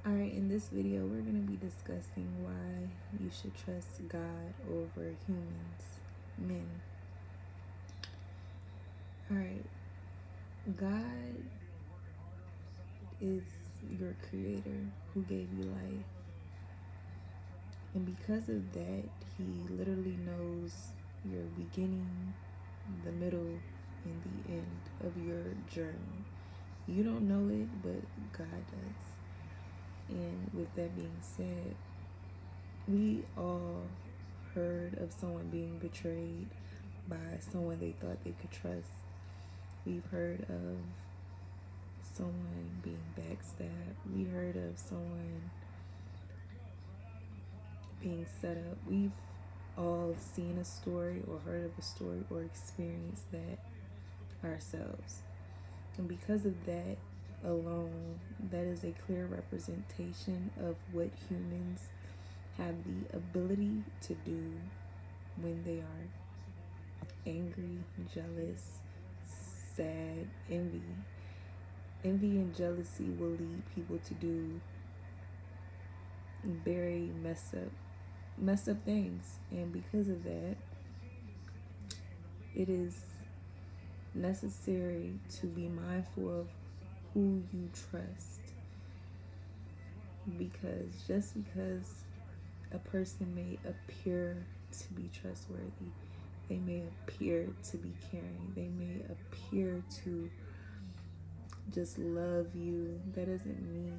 Alright, in this video, we're going to be discussing why you should trust God over humans, men. Alright, God is your creator who gave you life. And because of that, He literally knows your beginning, the middle, and the end of your journey. You don't know it, but God does. And with that being said, we all heard of someone being betrayed by someone they thought they could trust. We've heard of someone being backstabbed. We heard of someone being set up. We've all seen a story or heard of a story or experienced that ourselves. And because of that alone, that is a clear representation of what humans have the ability to do when they are angry, jealous, sad, envy. Envy and jealousy will lead people to do very messed up things. And because of that, it is necessary to be mindful of who you trust. Because just because a person may appear to be trustworthy, they may appear to be caring, they may appear to just love you, that doesn't mean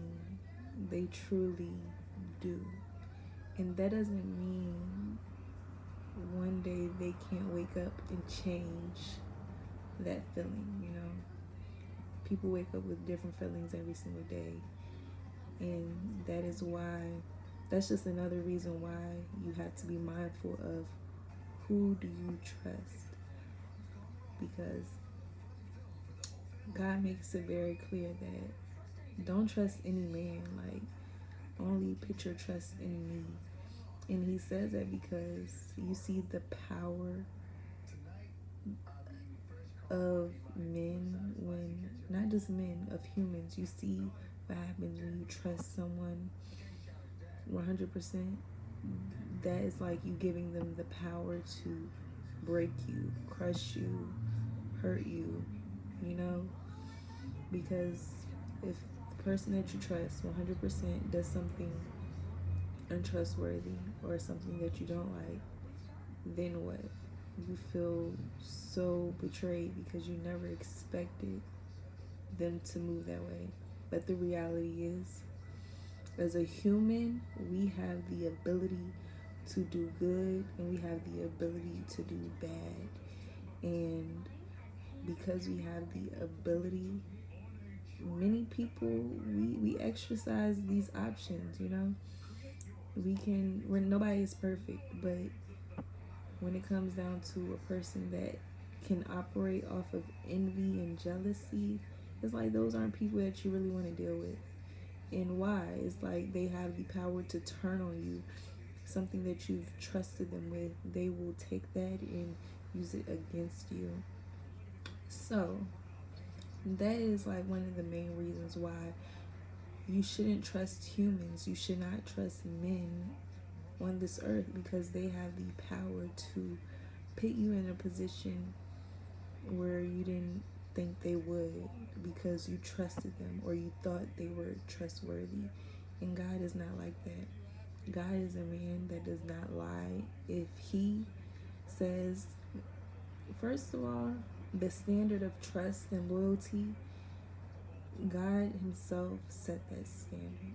they truly do. And that doesn't mean one day they can't wake up and change that feeling. People wake up with different feelings every single day. And that's just another reason why you have to be mindful of who do you trust. Because God makes it very clear that don't trust any man, like only put your trust in me. And He says that because you see the power of men, when not just men, of humans. You see what happens when you trust someone 100%. That is like you giving them the power to break you, crush you, hurt you, because if the person that you trust 100% does something untrustworthy or something that you don't like, then what? You feel so betrayed because you never expected them to move that way. But the reality is, as a human, we have the ability to do good and we have the ability to do bad. And because we have the ability, many people, we exercise these options. Nobody is perfect, but when it comes down to a person that can operate off of envy and jealousy, it's like those aren't people that you really want to deal with. And why? It's like they have the power to turn on you. Something that you've trusted them with, they will take that and use it against you. So that is like one of the main reasons why you shouldn't trust humans. You should not trust men on this earth, because they have the power to put you in a position where you didn't think they would, because you trusted them or you thought they were trustworthy. And God is not like that. God is a man that does not lie. If He says, first of all, the standard of trust and loyalty, God Himself set that standard.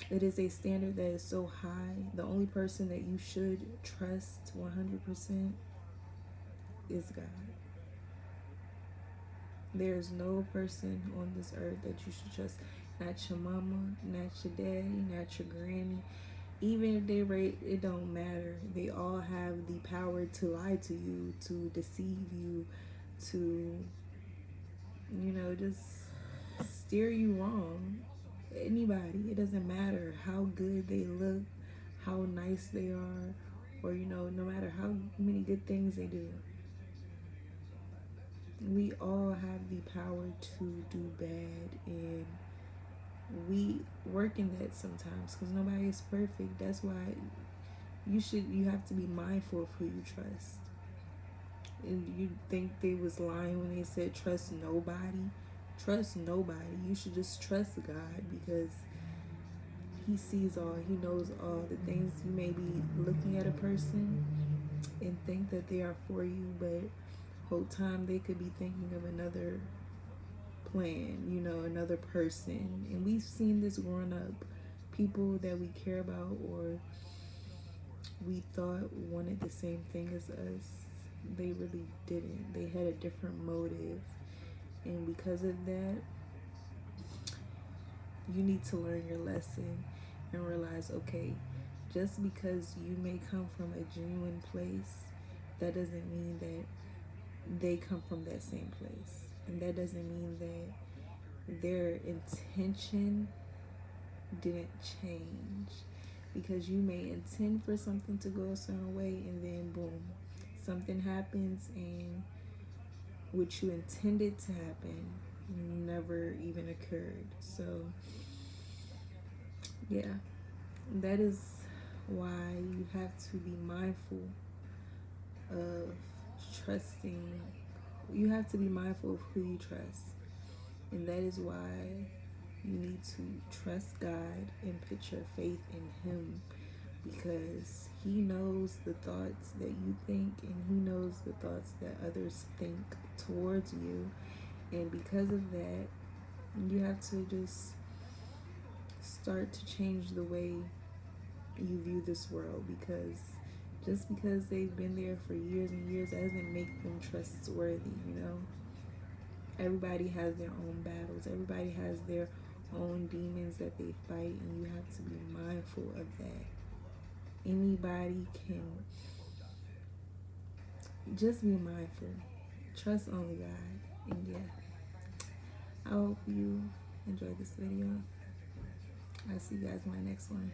It is a standard that is so high. The only person that you should trust 100% is God. There's no person on this earth that you should trust. Not your mama, not your daddy, not your granny. Even if they rape, it don't matter. They all have the power to lie to you, to deceive you, to, just steer you wrong. Anybody. It doesn't matter how good they look, how nice they are, or, no matter how many good things they do. We all have the power to do bad, and we work in that sometimes because nobody is perfect. That's why you have to be mindful of who you trust. And you think they was lying when they said trust nobody? Trust nobody. You should just trust God because He sees all, He knows all. The things you may be looking at a person and think that they are for you, but whole time they could be thinking of another plan, another person. And we've seen this growing up. People that we care about or we thought wanted the same thing as us, they really didn't. They had a different motive. And because of that, you need to learn your lesson and realize, okay, just because you may come from a genuine place, that doesn't mean that they come from that same place. And that doesn't mean that their intention didn't change. Because you may intend for something to go a certain way and then boom, something happens and what you intended to happen never even occurred. So yeah, that is why you have to be mindful of trusting. You have to be mindful of who you trust. And that is why you need to trust God and put your faith in Him, because He knows the thoughts that you think and He knows the thoughts that others think towards you. And because of that, you have to just start to change the way you view this world, because just because they've been there for years and years, that doesn't make them trustworthy. Everybody has their own battles. Everybody has their own demons that they fight, and you have to be mindful of that. Anybody can just be mindful. Trust only God. And yeah, I hope you enjoyed this video. I'll see you guys in my next one.